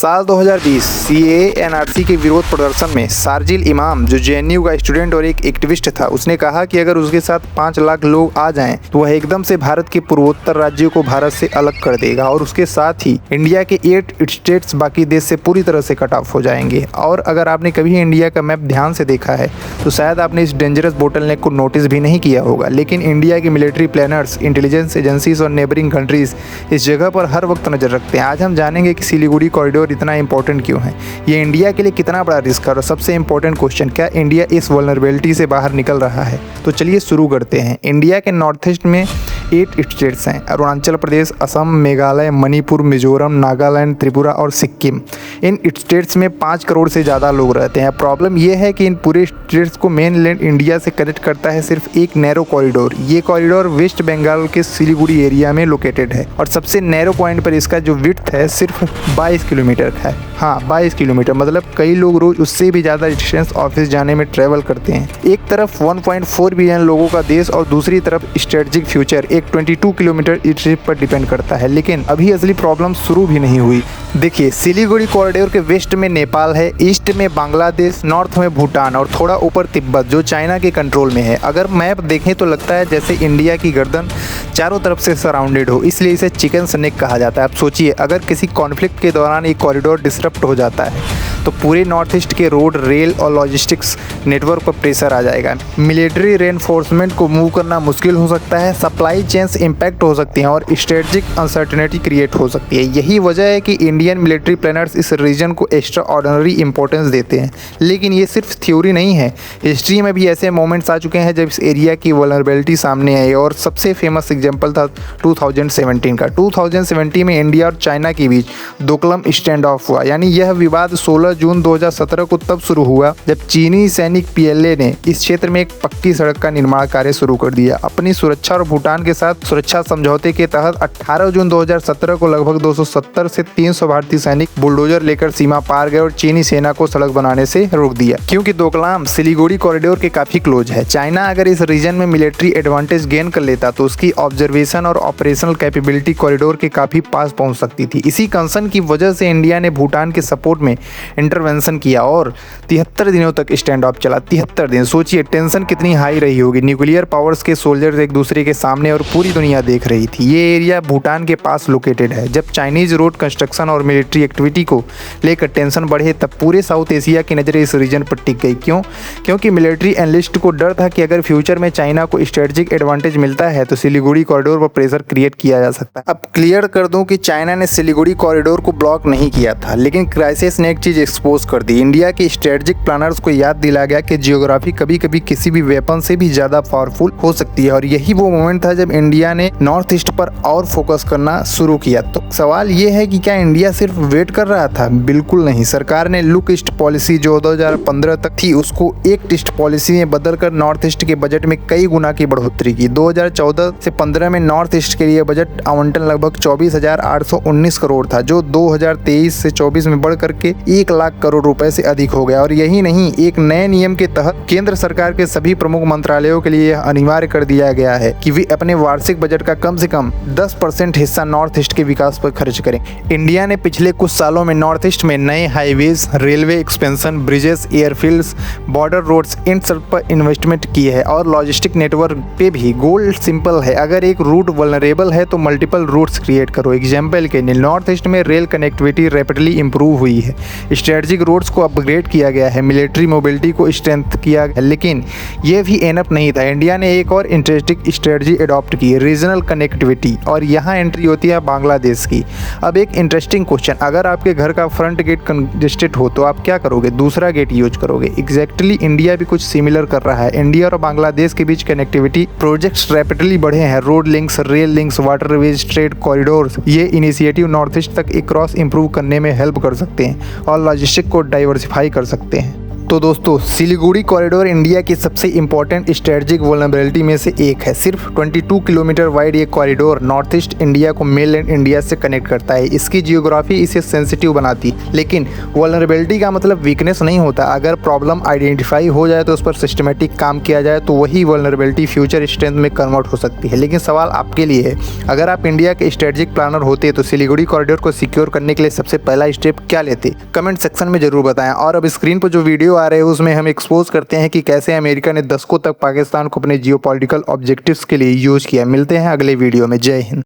साल 2020 CAA NRC के विरोध प्रदर्शन में शारजिल इमाम, जो जेएनयू का स्टूडेंट और एक एक्टिविस्ट था, उसने कहा कि अगर उसके साथ 5 लाख लोग आ जाएं तो वह एकदम से भारत के पूर्वोत्तर राज्यों को भारत से अलग कर देगा और उसके साथ ही इंडिया के 8 स्टेट्स बाकी देश से पूरी तरह से कट ऑफ हो जाएंगे। और अगर आपने कभी इंडिया का मैप ध्यान से देखा है तो शायद आपने इस डेंजरस बोटलनेक को नोटिस भी नहीं किया होगा, लेकिन इंडिया के मिलिट्री प्लानर्स, इंटेलिजेंस एजेंसीज और नेबरिंग कंट्रीज इस जगह पर हर वक्त नजर रखते हैं। आज हम जानेंगे कि सिलीगुड़ी कॉरिडोर इतना इंपॉर्टेंट क्यों है, ये इंडिया के लिए कितना बड़ा रिस्क है और सबसे इंपॉर्टेंट क्वेश्चन, क्या इंडिया इस वल्नरेबिलिटी से बाहर निकल रहा है। तो चलिए शुरू करते हैं। इंडिया के नॉर्थ ईस्ट में 8 स्टेट्स हैं, अरुणाचल प्रदेश, असम, मेघालय, मणिपुर, मिजोरम, नागालैंड, त्रिपुरा और सिक्किम। इन स्टेट्स में 5 करोड़ से ज़्यादा लोग रहते हैं। प्रॉब्लम यह है कि इन पूरे स्टेट्स को मेनलैंड इंडिया से कनेक्ट करता है सिर्फ एक नैरो कॉरिडोर। ये कॉरिडोर वेस्ट बंगाल के सिलीगुड़ी एरिया में लोकेटेड है और सबसे नैरो पॉइंट पर इसका जो विड्थ है सिर्फ 22 किलोमीटर का है। हाँ, 22 किलोमीटर, मतलब कई लोग रोज उससे भी ज़्यादा डिस्टेंस ऑफिस जाने में ट्रैवल करते हैं। एक तरफ 1.4 बिलियन लोगों का देश और दूसरी तरफ स्ट्रेटेजिक फ्यूचर एक 22 किलोमीटर ट्रिप पर डिपेंड करता है। लेकिन अभी असली प्रॉब्लम शुरू भी नहीं हुई। देखिए, सिलीगुड़ी कॉरिडोर के वेस्ट में नेपाल है, ईस्ट में बांग्लादेश, नॉर्थ में भूटान और थोड़ा ऊपर तिब्बत, जो चाइना के कंट्रोल में है। अगर मैप देखें तो लगता है जैसे इंडिया की गर्दन चारों तरफ से सराउंडेड हो, इसलिए इसे चिकन स्नेक कहा जाता है। आप सोचिए, अगर किसी कॉन्फ्लिक्ट के दौरान एक कॉरिडोर डिसरप्ट हो जाता है तो पूरे नॉर्थ ईस्ट के रोड, रेल और लॉजिस्टिक्स नेटवर्क पर प्रेशर आ जाएगा। मिलिट्री रेनफोर्समेंट को मूव करना मुश्किल हो सकता है, सप्लाई चेन्स इम्पैक्ट हो सकती हैं और स्ट्रेटेजिक अनसर्टेनिटी क्रिएट हो सकती है। यही वजह है कि इंडियन मिलिट्री प्लानर्स इस रीजन को एक्स्ट्रा ऑर्डिनरी इंपॉर्टेंस देते हैं। लेकिन ये सिर्फ थ्योरी नहीं है, हिस्ट्री में भी ऐसे मोमेंट्स आ चुके हैं जब इस एरिया की वल्नरेबिलिटी सामने आई और सबसे फेमस एग्जाम्पल था 2017 का। 2017 में इंडिया और चाइना के बीच दोकलम स्टैंड ऑफ हुआ, यानी यह विवाद 16 जून 2017 को तब शुरू हुआ जब चीनी सैनिक पीएलए ने इस क्षेत्र में एक पक्की सड़क का निर्माण कार्य शुरू कर दिया। अपनी सुरक्षा और भूटान के साथ सुरक्षा समझौते के तहत 18 जून 2017 को लगभग 270 से 300 भारतीय सैनिक बुलडोजर लेकर सीमा पार गए और चीनी सेना को सड़क बनाने से रोक दिया, क्योंकि दोकलाम सिलीगुड़ी कॉरिडोर के काफी क्लोज है। चाइना अगर इस रीजन में मिलिट्री एडवांटेज गेन कर लेता तो उसकी ऑब्जर्वेशन और ऑपरेशनल कैपेबिलिटी कॉरिडोर के काफी पास पहुंच सकती थी। इसी कंसर्न की वजह से इंडिया ने भूटान के सपोर्ट में इंटरवेंशन किया और 73 दिनों तक स्टैंड ऑफ चला। 73 दिन, सोचिए टेंशन कितनी हाई रही होगी। न्यूक्लियर पावर्स के सोल्जर्स एक दूसरे के सामने और पूरी दुनिया देख रही थी। ये एरिया भूटान के पास लोकेटेड है। जब चाइनीज रोड कंस्ट्रक्शन और मिलिट्री एक्टिविटी को लेकर टेंशन बढ़े तब पूरे साउथ एशिया की नज़रें इस रीजन पर टिक गई। क्यों? क्योंकि मिलिट्री एनालिस्ट को डर था कि अगर फ्यूचर में चाइना को स्ट्रेटेजिक एडवांटेज मिलता है तो सिलीगुड़ी कॉरिडोर पर प्रेशर क्रिएट किया जा सकता है। अब क्लियर कर दूं कि चाइना ने सिलीगुड़ी कॉरिडोर को ब्लॉक नहीं किया था, लेकिन क्राइसिस ने एक चीज एक्सपोज कर दी। इंडिया के स्ट्रेटेजिक प्लानर्स को याद दिला गया कि जियोग्राफी कभी कभी किसी भी वेपन से भी ज्यादा पावरफुल हो सकती है और यही वो मोमेंट था जब इंडिया ने नॉर्थ ईस्ट पर और फोकस करना शुरू किया। तो सवाल ये है कि क्या इंडिया सिर्फ वेट कर रहा था? बिल्कुल नहीं। सरकार ने लुक ईस्ट पॉलिसी जो 2015 तक थी उसको एक ईस्ट पॉलिसी में बदलकर नॉर्थ ईस्ट के बजट में कई गुना की बढ़ोतरी की। 2014 से 15 में नॉर्थ ईस्ट के लिए बजट आवंटन लगभग 24,819 करोड़ था, जो 2023 से 24 में बढ़ करके 1 लाख करोड़ रुपए से अधिक हो गया। और यही नहीं, एक नए नियम के तहत केंद्र सरकार के सभी प्रमुख मंत्रालयों के लिए यह अनिवार्य कर दिया गया है कि वे अपने वार्षिक बजट का कम से कम 10% हिस्सा नॉर्थ ईस्ट के विकास पर खर्च करें। इंडिया ने पिछले कुछ सालों में नॉर्थ ईस्ट में नए highways, railway expansion, bridges, airfields, border roads, इन सब पर इन्वेस्टमेंट की है और लॉजिस्टिक नेटवर्क पे भी। गोल सिंपल है, अगर एक रूट वल्नरेबल है तो मल्टीपल रूट्स क्रिएट करो। एग्जाम्पल के लिए नॉर्थ ईस्ट में रेल कनेक्टिविटी रैपिडली इंप्रूव हुई है, स्ट्रेटेजिक रोड्स को अपग्रेड किया गया है, मिलिट्री मोबिलिटी को स्ट्रेंथ किया गया, लेकिन यह भी एनफ नहीं था। इंडिया ने एक और इंटरेस्टिंग स्ट्रेटजी अडॉप्ट की, रीजनल कनेक्टिविटी, और यहाँ एंट्री होती है बांग्लादेश की। अब एक इंटरेस्टिंग क्वेश्चन, अगर आपके घर का फ्रंट गेट कंजेस्टेड हो तो आप क्या करोगे? दूसरा गेट यूज करोगे। एग्जैक्टली इंडिया भी कुछ सिमिलर कर रहा है। इंडिया और बांग्लादेश के बीच कनेक्टिविटी प्रोजेक्ट्स रैपिडली बढ़े हैं। Road links, rail links, waterways, trade corridors, ये इनिशिएटिव नॉर्थ ईस्ट तक एक क्रॉस इंप्रूव करने में हेल्प कर सकते हैं और लॉजिस्टिक को डाइवर्सिफाई कर सकते हैं। तो दोस्तों, सिलीगुड़ी कॉरिडोर इंडिया की सबसे इंपॉर्टेंट स्ट्रेटजिक वल्नरेबिलिटी में से एक है। सिर्फ 22 किलोमीटर वाइड ये कॉरिडोर नॉर्थ ईस्ट इंडिया को मेनलैंड इंडिया से कनेक्ट करता है। इसकी जियोग्राफी इसे सेंसिटिव बनाती, लेकिन वल्नरेबिलिटी का मतलब वीकनेस नहीं होता। अगर प्रॉब्लम आइडेंटिफाई हो जाए तो उस पर सिस्टमेटिक काम किया जाए तो वही वल्नरेबिलिटी फ्यूचर स्ट्रेंथ में कन्वर्ट हो सकती है। लेकिन सवाल आपके लिए है, अगर आप इंडिया के स्ट्रेटजिक प्लानर होते तो सिलीगुड़ी कॉरिडोर को सिक्योर करने के लिए सबसे पहला स्टेप क्या लेते? कमेंट सेक्शन में जरूर बताएं। और अब स्क्रीन पर जो वीडियो आ रहे हैं उसमें हम एक्सपोज करते हैं कि कैसे अमेरिका ने दशकों तक पाकिस्तान को अपने जियोपॉलिटिकल ऑब्जेक्टिव्स के लिए यूज किया। मिलते हैं अगले वीडियो में। जय हिंद।